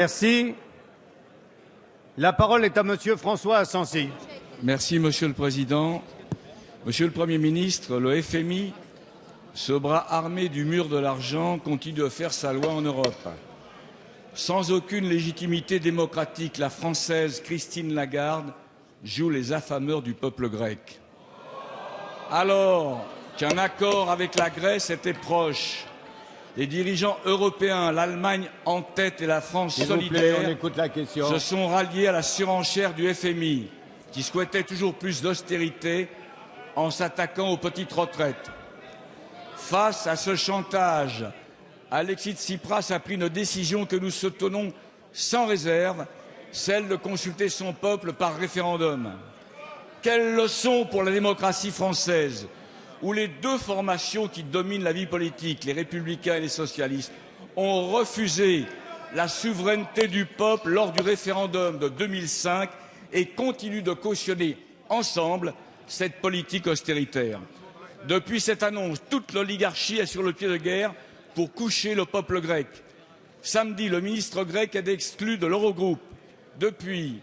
Merci. La parole est à Monsieur François Asensi. Merci, Monsieur le Président. Monsieur le Premier ministre, le FMI, ce bras armé du mur de l'argent, continue de faire sa loi en Europe. Sans aucune légitimité démocratique, la Française Christine Lagarde joue les affameurs du peuple grec. Alors qu'un accord avec la Grèce était proche, les dirigeants européens, l'Allemagne en tête et la France solidaire, se sont ralliés à la surenchère du FMI, qui souhaitait toujours plus d'austérité en s'attaquant aux petites retraites. Face à ce chantage, Alexis Tsipras a pris une décision que nous soutenons sans réserve, celle de consulter son peuple par référendum. Quelle leçon pour la démocratie française, où les deux formations qui dominent la vie politique, les républicains et les socialistes, ont refusé la souveraineté du peuple lors du référendum de 2005 et continuent de cautionner ensemble cette politique austéritaire. Depuis cette annonce, toute l'oligarchie est sur le pied de guerre pour coucher le peuple grec. Samedi, le ministre grec est exclu de l'Eurogroupe. Depuis,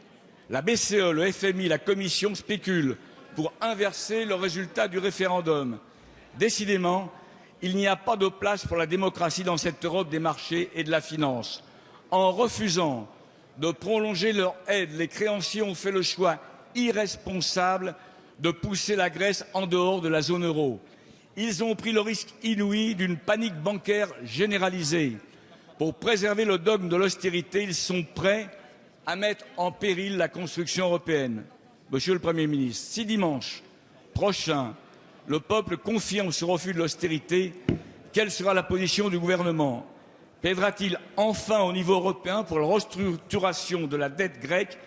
la BCE, le FMI, la Commission spéculent pour inverser le résultat du référendum. Décidément, il n'y a pas de place pour la démocratie dans cette Europe des marchés et de la finance. En refusant de prolonger leur aide, les créanciers ont fait le choix irresponsable de pousser la Grèce en dehors de la zone euro. Ils ont pris le risque inouï d'une panique bancaire généralisée. Pour préserver le dogme de l'austérité, ils sont prêts à mettre en péril la construction européenne. Monsieur le Premier ministre, si dimanche prochain, le peuple confirme ce refus de l'austérité, quelle sera la position du gouvernement? Plaidera-t-il enfin au niveau européen pour la restructuration de la dette grecque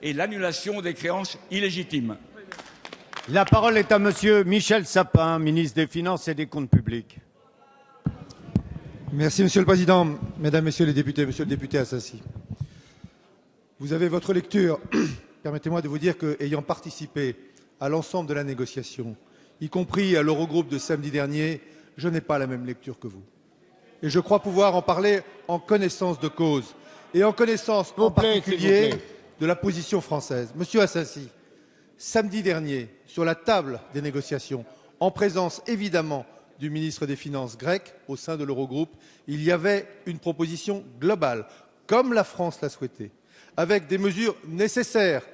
et l'annulation des créances illégitimes? La parole est à Monsieur Michel Sapin, ministre des Finances et des Comptes publics. Merci, Monsieur le Président. Mesdames, Messieurs les députés, Monsieur le député Asensi. Vous avez votre lecture. Permettez-moi de vous dire qu'ayant participé à l'ensemble de la négociation, y compris à l'Eurogroupe de samedi dernier, je n'ai pas la même lecture que vous. Et je crois pouvoir en parler en connaissance de cause et en connaissance en particulier de la position française. Monsieur Asensi, samedi dernier, sur la table des négociations, en présence évidemment du ministre des Finances grec au sein de l'Eurogroupe, il y avait une proposition globale, comme la France l'a souhaité, avec des mesures nécessaires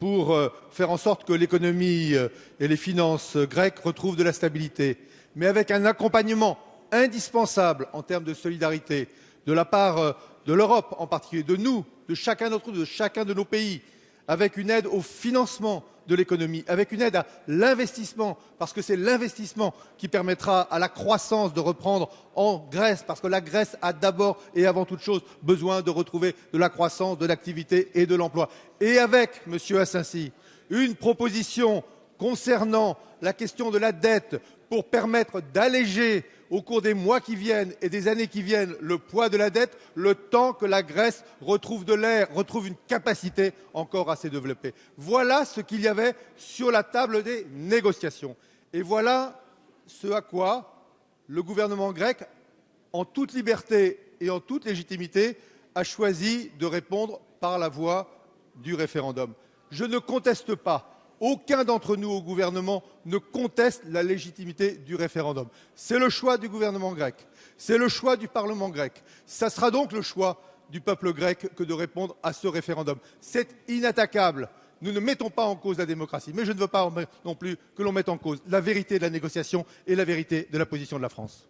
pour faire en sorte que l'économie et les finances grecques retrouvent de la stabilité, mais avec un accompagnement indispensable en termes de solidarité de la part de l'Europe, en particulier de nous, de chacun d'entre nous, de chacun de nos pays, avec une aide au financement de l'économie, avec une aide à l'investissement, parce que c'est l'investissement qui permettra à la croissance de reprendre en Grèce, parce que la Grèce a d'abord et avant toute chose besoin de retrouver de la croissance, de l'activité et de l'emploi. Et avec, Monsieur Asensi, une proposition concernant la question de la dette pour permettre d'alléger au cours des mois qui viennent et des années qui viennent le poids de la dette, le temps que la Grèce retrouve de l'air, retrouve une capacité encore à se développer. Voilà ce qu'il y avait sur la table des négociations. Et voilà ce à quoi le gouvernement grec, en toute liberté et en toute légitimité, a choisi de répondre par la voie du référendum. Je ne conteste pas. Aucun d'entre nous au gouvernement ne conteste la légitimité du référendum. C'est le choix du gouvernement grec, c'est le choix du Parlement grec. Ça sera donc le choix du peuple grec que de répondre à ce référendum. C'est inattaquable. Nous ne mettons pas en cause la démocratie, mais je ne veux pas non plus que l'on mette en cause la vérité de la négociation et la vérité de la position de la France.